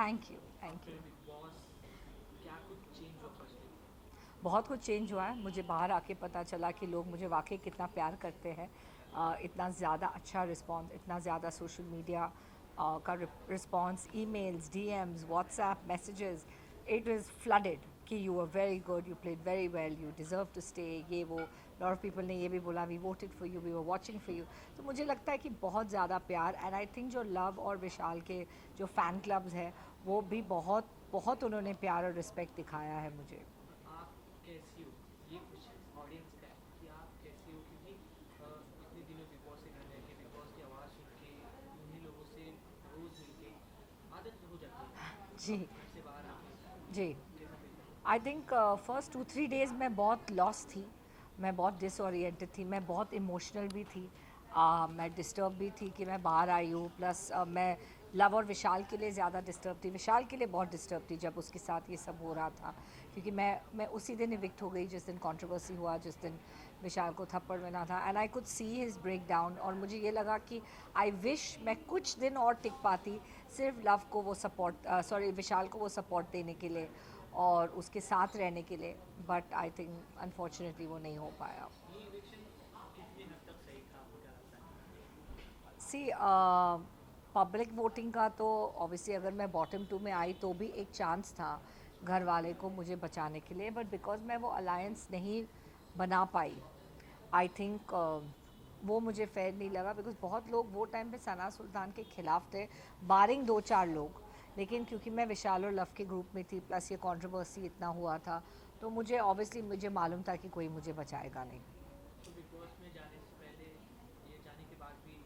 Thank you, thank you. After big boss क्या कुछ change हुआ पर्सनली? बहुत कुछ चेंज हुआ है। मुझे बाहर आके पता चला कि लोग मुझे वाकई कितना प्यार करते हैं। इतना ज़्यादा अच्छा रिस्पॉन्स, इतना ज़्यादा सोशल मीडिया का response, emails, DMs, WhatsApp messages, it is flooded कि you are very good, you played very well, you deserve to stay, ये वो। लॉट ऑफ पीपल ने ये भी बोला we voted for you, we were watching for you. तो मुझे लगता है कि बहुत ज़्यादा प्यार, एंड आई थिंक जो लव और विशाल के जो फ़ैन क्लब्स हैं वो भी बहुत बहुत उन्होंने प्यार और रिस्पेक्ट दिखाया है मुझे। और आप कैसी हो, ये क्वेश्चन ऑडियंस का है कि आप कैसे हो, क्योंकि इतने दिनों बिग बॉस से घर रह के बिग बॉस की आवाज़ सुन के उन्हीं लोगों से रोज़ मिल के आदत हो जाती है। जी। अब घर से बाहर आके जी। कैसा फील कर रहे आई थिंक फर्स्ट 2-3 डेज़ मैं बहुत लॉस थी, मैं बहुत डिसओरिएंटेड थी, मैं बहुत इमोशनल भी थी। मैं डिस्टर्ब भी थी कि मैं बाहर आई हूँ, प्लस मैं लव और विशाल के लिए ज़्यादा डिस्टर्ब थी, विशाल के लिए बहुत डिस्टर्ब थी जब उसके साथ ये सब हो रहा था। क्योंकि मैं उसी दिन इविक्ट हो गई जिस दिन कंट्रोवर्सी हुआ, जिस दिन विशाल को थप्पड़ मिला था, and I could see his break down. और मुझे ये लगा कि आई विश मैं कुछ दिन और टिक पाती, सिर्फ लव को वो सपोर्ट, सॉरी विशाल को वो सपोर्ट देने के लिए और उसके साथ रहने के लिए। बट आई थिंक अनफॉर्चुनेटली वो नहीं हो पाया। हैं? ये इलेक्शन कितनी हद तक सही था, आपको क्या लगता है? सी, पब्लिक वोटिंग का तो ऑब्वियसली अगर मैं बॉटम 2 में आई तो भी एक चांस था घर वाले को मुझे बचाने के लिए, बट बिकॉज मैं वो अलायंस नहीं बना पाई, आई थिंक वो मुझे फेयर नहीं लगा। बिकॉज बहुत लोग वो टाइम पे सना सुल्तान के खिलाफ थे, बारिंग 2-4 लोग। लेकिन क्योंकि मैं विशाल और लव के ग्रुप में थी, प्लस ये कंट्रोवर्सी इतना हुआ था, तो मुझे ऑब्वियसली मुझे मालूम था कि कोई मुझे बचाएगा नहीं। तो बिग बॉस में जाने से पहले, ये जाने के बाद भी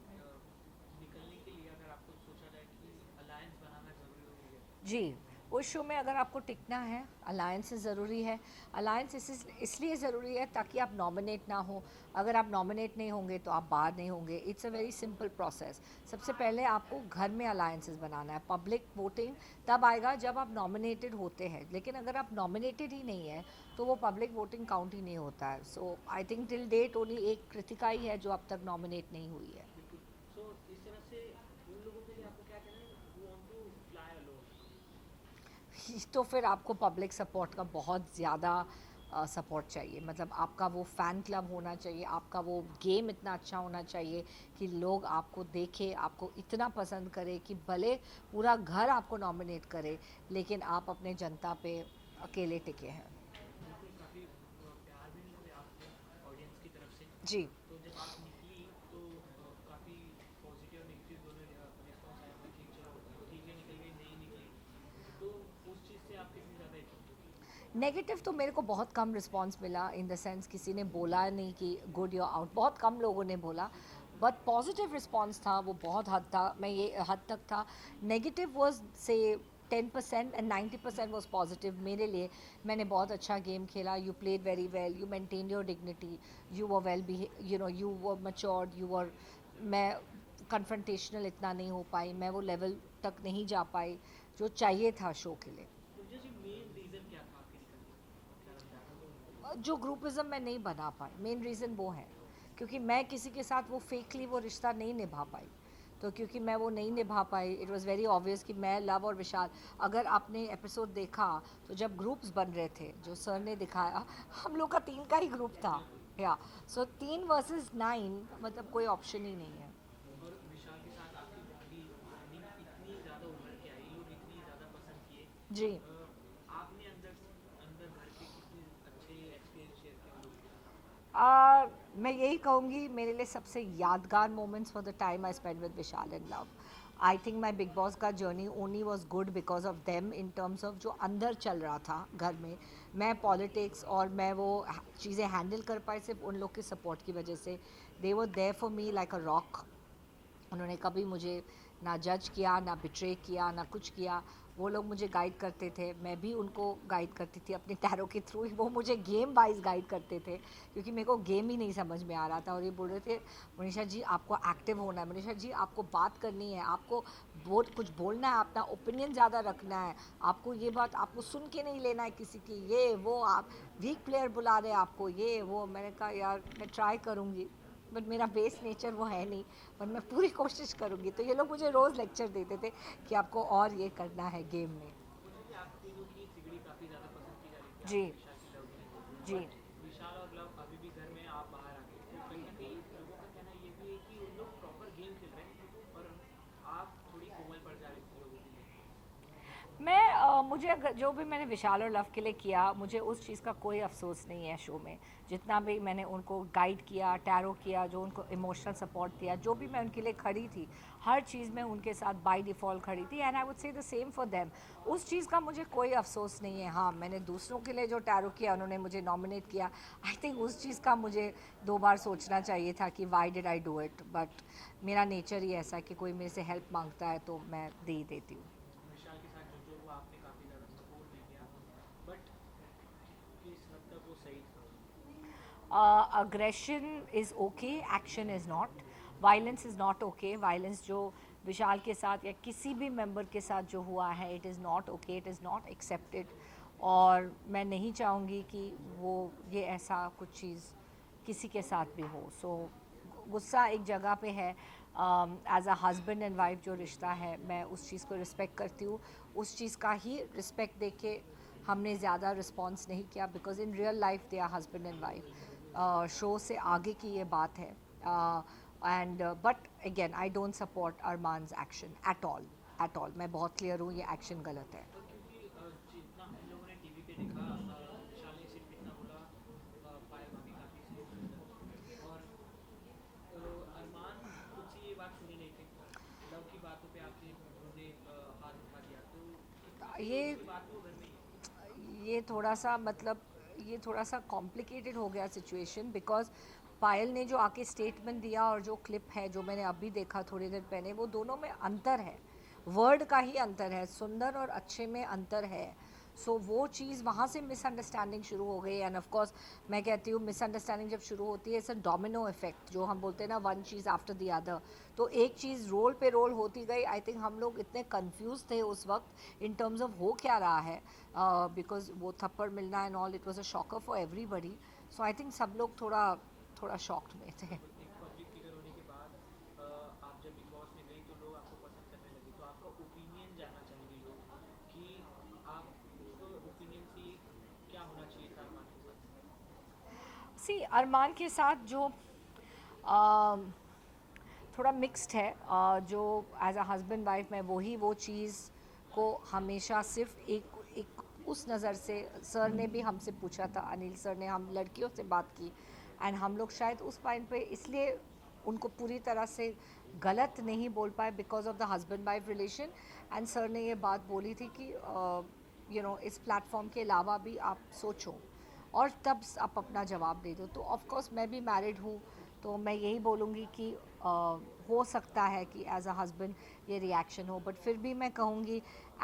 निकलने के लिए अगर आपको सोचा जाए कि अलायंस बनाना ज़रूरी है? जी, उस शो में अगर आपको टिकना है, अलायंस ज़रूरी है। अलायंस इसलिए ज़रूरी है ताकि आप नॉमिनेट ना हो। अगर आप नॉमिनेट नहीं होंगे तो आप बाहर नहीं होंगे। It's a very simple process. सबसे पहले आपको घर में अलायंसेस बनाना है। पब्लिक वोटिंग तब आएगा जब आप नॉमिनेटेड होते हैं, लेकिन अगर आप नॉमिनेटेड ही नहीं है तो वो पब्लिक वोटिंग काउंट ही नहीं होता है। So I think till date only एक कृतिका ही है जो अब तक नॉमिनेट नहीं हुई है। बिल्कुल। सो इस तरह से उन लोगों के लिए आपको क्या कहना है who want to fly alone? तो फिर आपको पब्लिक सपोर्ट का बहुत ज़्यादा सपोर्ट चाहिए। मतलब आपका वो फ़ैन क्लब होना चाहिए, आपका वो गेम इतना अच्छा होना चाहिए कि लोग आपको देखें, आपको इतना पसंद करें कि भले पूरा घर आपको नॉमिनेट करे, लेकिन आप अपने जनता पे अकेले टिके हैं। बिल्कुल, काफ़ी प्यार भी मिले आपको ऑडियंस की तरफ से। जी। तो जब आप निकली तो काफ़ी पॉजिटिव और नेगेटिव दोनों रिस्पॉन्स आया था कि चलो ठीक है निकल गई, नहीं निकली, तो उस चीज़ से आप कितनी ज़्यादा इफेक्ट हुई? नेगेटिव तो मेरे को बहुत कम रिस्पांस मिला, इन द सेंस किसी ने बोला नहीं कि गुड यू आउट, बहुत कम लोगों ने बोला। बट पॉजिटिव रिस्पांस था वो बहुत हद था, मैं ये हद तक था। नेगेटिव वॉज से 10% एंड 90% वॉज पॉजिटिव मेरे लिए। मैंने बहुत अच्छा गेम खेला, you played very well, you maintain your dignity, you were well behave, you know you were matured, you were. मैं कन्फ्रंटेशनल इतना नहीं हो पाई, मैं वो लेवल तक नहीं जा पाई जो चाहिए था शो के लिए। ऊर्जा जी, मेन रीज़न क्या था आपके निकलने का, क्या लगता है आपको? जो ग्रुपिज़म मैं नहीं बना पाई, मेन रीज़न वो है। क्योंकि मैं किसी के साथ वो फेकली वो रिश्ता नहीं निभा पाई। तो क्योंकि मैं वो नहीं निभा पाई, इट वाज़ वेरी ऑब्वियस कि मैं, लव और विशाल, अगर आपने एपिसोड देखा तो जब ग्रुप्स बन रहे थे जो सर ने दिखाया, हम लोग का 3 का ही ग्रुप था। बिल्कुल। या सो 3 वर्सेस 9, मतलब कोई ऑप्शन ही नहीं है। और विशाल के साथ आपकी बॉन्डिंग इतनी ज़्यादा उभर के आई, लोग इतनी ज़्यादा पसंद किए। जी। आपने अंदर अंदर भर के कितने अच्छे एक्सपीरियंस शेयर किए उन लोगों के साथ? मैं यही कहूँगी, मेरे लिए सबसे यादगार moments for the time I spend with Vishal and Love. I think my Bigg Boss का journey only was good because of them, in terms of जो अंदर चल रहा था घर में। मैं पॉलिटिक्स और मैं वो चीज़ें हैंडल कर पाई सिर्फ उन लोग के सपोर्ट की वजह से। They were there for me like a rock. उन्होंने कभी मुझे ना जज किया, ना बिट्रे किया, ना कुछ किया। वो लोग मुझे गाइड करते थे, मैं भी उनको गाइड करती थी अपने टैरो के थ्रू ही। वो मुझे गेम वाइज गाइड करते थे क्योंकि मेरे को गेम ही नहीं समझ में आ रहा था। और ये बोल रहे थे मनीषा जी आपको एक्टिव होना है, मनीषा जी आपको बात करनी है, आपको कुछ बोलना है, अपना ओपिनियन ज़्यादा रखना है, आपको ये बात आपको सुन के नहीं लेना है किसी की, ये वो आप वीक प्लेयर बुला रहे हैं आपको, ये वो। मैंने कहा यार मैं ट्राई करूँगी, बट मेरा बेस नेचर वो है नहीं, पर मैं पूरी कोशिश करूँगी। तो ये लोग मुझे रोज़ लेक्चर देते थे कि आपको और ये करना है गेम में। मुझे भी आप तीनों की सिगड़ी काफ़ी ज़्यादा पसंद की जा रही थी, जी। आपकी विशाल की लव में, जी। बट विशाल और लव अभी भी घर में, आप बाहर आ गए, तो कहीं ना कहीं लोगों का कहना ये भी है कि उन लोग प्रॉपर गेम खेल रहे हैं और आप थोड़ी कोमल पड़ जा रही थी लोगों के लिए। मैं मुझे अगर जो भी मैंने विशाल और लव के लिए किया, मुझे उस चीज़ का कोई अफसोस नहीं है शो में। जितना भी मैंने उनको गाइड किया, टैरो किया, जो उनको इमोशनल सपोर्ट दिया, जो भी मैं उनके लिए खड़ी थी, हर चीज़ में उनके साथ बाय डिफ़ॉल्ट खड़ी थी, and I would say the same for them. उस चीज़ का मुझे कोई अफसोस नहीं है। हाँ, मैंने दूसरों के लिए जो टैरो किया, उन्होंने मुझे नॉमिनेट किया, आई थिंक उस चीज़ का मुझे 2 बार सोचना चाहिए था कि why did I do it, but मेरा नेचर ही ऐसा है कि कोई मेरे से हेल्प मांगता है तो मैं दे ही देती हूँ। विशाल के साथ जो जो हुआ, आपने काफ़ी ज़्यादा सपोर्ट भी किया, बट किस हद तक वो सही था? Aggression is okay, action is not. Violence is not okay. Violence जो विशाल के साथ या किसी भी मेंबर के साथ जो हुआ है, it is not okay, it is not accepted. और मैं नहीं चाहूँगी कि वो ये ऐसा कुछ चीज़ किसी के साथ भी हो. So गुस्सा एक जगह पे है. As a husband and wife जो रिश्ता है, मैं उस चीज़ को रिस्पेक्ट करती हूँ. उस चीज़ का ही रिस्पेक्ट दे के हमने ज़्यादा रिस्पॉन्स नहीं किया, because in real life they are husband and wife. Show से आगे की ये बात है. And but again I don't support Armaan's action at all. मैं बहुत क्लियर हूँ, ये एक्शन गलत है. और क्योंकि जितना हम लोगों ने टीवी पे देखा, विशाल ने सिर्फ इतना बोला, पायल भाभी काफ़ी सही है, और अरमान खुद से ये बात सुनी नहीं थी, लव की बातों पे आपने उन्होंने हाथ उठा दिया, तो कितना सही ये है उनकी बात, वो घर में ही है। ये थोड़ा सा मतलब ये थोड़ा सा कॉम्प्लिकेटेड हो गया सिचुएशन, बिकॉज पायल ने जो आके स्टेटमेंट दिया और जो क्लिप है जो मैंने अभी देखा थोड़ी देर पहले, वो दोनों में अंतर है. वर्ड का ही अंतर है, सुंदर और अच्छे में अंतर है. सो वो चीज़ वहाँ से मिसअंडरस्टैंडिंग शुरू हो गई. एंड ऑफ कोर्स मैं कहती हूँ मिसअंडरस्टैंडिंग जब शुरू होती है, इट्स अ डोमिनो इफेक्ट, जो हम बोलते हैं ना, one cheese after the other. तो एक चीज़ रोल पे रोल होती गई. आई थिंक हम लोग इतने कंफ्यूज थे उस वक्त इन टर्म्स ऑफ हो क्या रहा है, बिकॉज वो थप्पड़ मिलना and all, it was a shocker for everybody. So I think सब लोग थोड़ा थोड़ा शॉक्ड में थे. एक पब्लिक फिगर होने के बाद आप जब बिग बॉस में गई तो लोग आपको पसंद करने लगे, तो आपका ओपिनियन जानना चाहेंगे लोग कि आप उसको ओपिनियन से क्या होना चाहिए था अरमान के साथ। सी अरमान के साथ जो um, थोड़ा मिक्स्ड है. जो एज अ हस्बैंड वाइफ मैं वो चीज़ को हमेशा सिर्फ एक उस नज़र से, सर ने भी हमसे पूछा था, अनिल सर ने, हम लड़कियों से बात की, एंड हम लोग शायद उस पॉइंट पे इसलिए उनको पूरी तरह से गलत नहीं बोल पाए because of the husband wife relation. And sir ने ये बात बोली थी कि इस प्लेटफॉर्म के अलावा भी आप सोचो और तब आप अपना जवाब दे दो. तो ऑफ कोर्स मैं भी मैरिड हूँ, तो मैं यही बोलूँगी कि हो सकता है कि एज अ हस्बैंड ये रिएक्शन हो, बट फिर भी मैं कहूँगी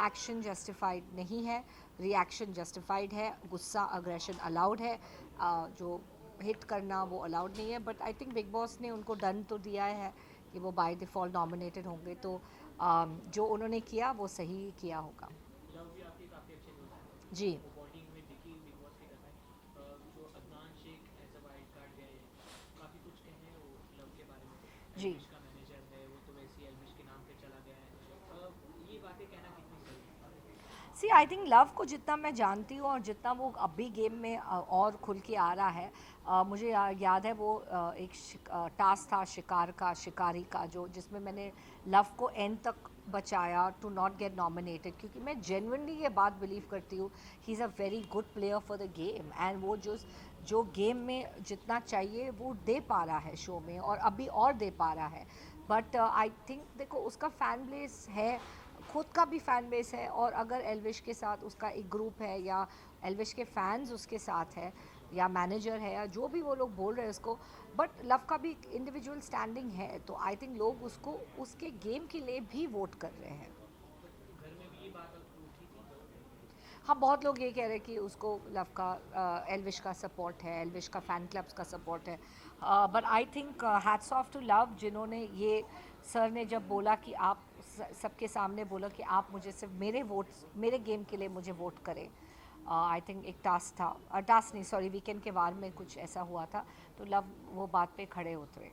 एक्शन जस्टिफाइड नहीं है, रिएक्शन जस्टिफाइड है. गुस्सा, अग्रेशन अलाउड है, जो हिट करना वो अलाउड नहीं है. But I think big boss ने उनको डन तो दिया है कि वो बाय डिफ़ॉल्ट नॉमिनेटेड होंगे, तो जो उन्होंने किया वो सही किया होगा. लव भी आपके काफ़ी अच्छे दोस्त हैं, जी. वो बॉन्डिंग में दिखी बिग बॉस के घर में। जो Adnan Shaikh as a wild card गए हैं, काफ़ी कुछ कहें वो लव के बारे में। जी. एल्विश का मैनेजर है वो, तो वैसे ही एल्विश के नाम पे चला गया है, ये बातें कहना कितनी सही है? सी आई थिंक लव को जितना मैं जानती हूँ और जितना वो अभी गेम में और खुल के आ रहा है, मुझे याद है वो एक टास्क था शिकार का, शिकारी का, जो जिसमें मैंने लव को एंड तक बचाया टू नॉट गेट नॉमिनेटेड, क्योंकि मैं जेन्युइनली ये बात बिलीव करती हूँ he is a very good player for the game. And वो जो गेम में जितना चाहिए वो दे पा रहा है शो में, और अभी और दे पा रहा है. बट आई थिंक देखो उसका फैन बेस है, खुद का भी फ़ैन बेस है, और अगर एल्विश के साथ उसका एक ग्रुप है या एल्विश के फैंस उसके साथ है या मैनेजर है या जो भी वो लोग बोल रहे हैं उसको, बट लव का भी इंडिविजुअल स्टैंडिंग है, तो आई थिंक लोग उसको उसके गेम के लिए भी वोट कर रहे हैं. बट घर में भी ये बात उठी थी। हाँ, बहुत लोग ये कह रहे हैं कि उसको लव का एल्विश का सपोर्ट है, एल्विश का फ़ैन क्लब्स का सपोर्ट है. But I think hats off to Love, जिन्होंने ये, सर ने जब बोला कि आप सबके सामने बोला कि आप मुझे सिर्फ मेरे वोट्स, मेरे गेम के लिए मुझे वोट करें. आई थिंक एक टास्क था, टास्क नहीं सॉरी, वीकेंड के वार में कुछ ऐसा हुआ था, तो लव वो बात पे खड़े उतरे.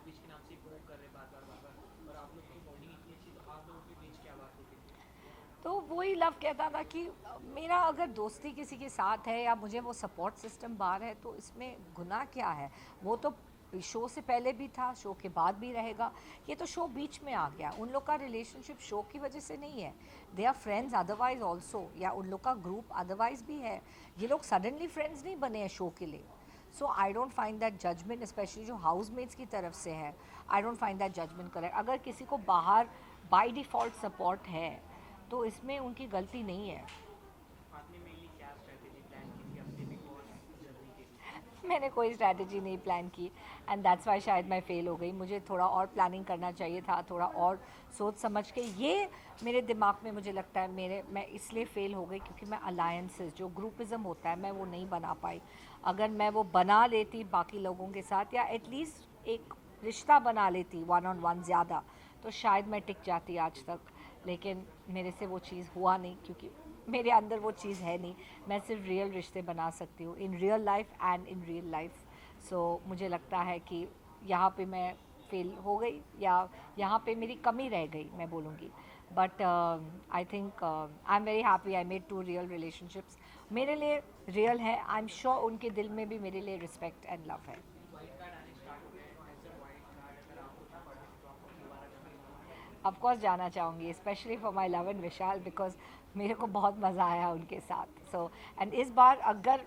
सेल्फिश के नाम से पोक कर रहे बार बार और आप लोग की बॉन्डिंग इतनी अच्छी, तो आप लोगों के बीच क्या बात होती थी? तो वही लव कहता था कि मेरा अगर दोस्ती किसी के साथ है या मुझे वो सपोर्ट सिस्टम बाहर है तो इसमें गुनाह क्या है। वो तो शो से पहले भी था, शो के बाद भी रहेगा। ये तो शो बीच में आ गया, उन लोग का रिलेशनशिप शो की वजह से नहीं है। They are friends otherwise also, या उन लोग का ग्रुप अदरवाइज भी है। ये लोग सडनली फ्रेंड्स नहीं बने हैं शो के लिए। So I don't find that judgement, especially जो हाउसमेट्स की तरफ से है, I don't find that judgement correct. अगर किसी को बाहर बाय डिफ़ॉल्ट सपोर्ट है तो इसमें उनकी गलती नहीं है। आपने मेनली क्या स्ट्रेटेजी प्लान की थी अपने बिग बॉस जर्नी के लिए? मैंने कोई स्ट्रैटेजी नहीं प्लान की, एंड दैट्स वाई शायद मैं फ़ेल हो गई। मुझे थोड़ा और प्लानिंग करना चाहिए था, थोड़ा और सोच समझ के। ये मेरे दिमाग में मुझे लगता है मैं इसलिए फ़ेल हो गई क्योंकि मैं अलायंसेस, जो ग्रुपिज़म होता है, मैं वो नहीं बना पाई। अगर मैं वो बना लेती बाकी लोगों के साथ, या एटलीस्ट एक रिश्ता बना लेती वन ऑन वन ज़्यादा, तो शायद मैं टिक जाती आज तक। लेकिन मेरे से वो चीज़ हुआ नहीं क्योंकि मेरे अंदर वो चीज़ है नहीं। मैं सिर्फ रियल रिश्ते बना सकती हूँ in real life and in real life. So मुझे लगता है कि यहाँ पे मैं फेल हो गई, या यहाँ पे मेरी कमी रह गई मैं बोलूँगी। But I think I am very happy I made 2 real relationships. मेरे लिए रियल है, आई एम श्योर उनके दिल में भी मेरे लिए रिस्पेक्ट एंड लव है। वाइल्ड कार्ड आने स्टार्ट हो गए हैं, एज अ वाइल्ड कार्ड अगर आपको चाहते हैं तो आप दोबारा जाना चाहोगे? ऑफ कोर्स जाना चाहूँगी, specially for my love and Vishal, because मेरे को बहुत मज़ा आया उनके साथ। सो एंड इस बार अगर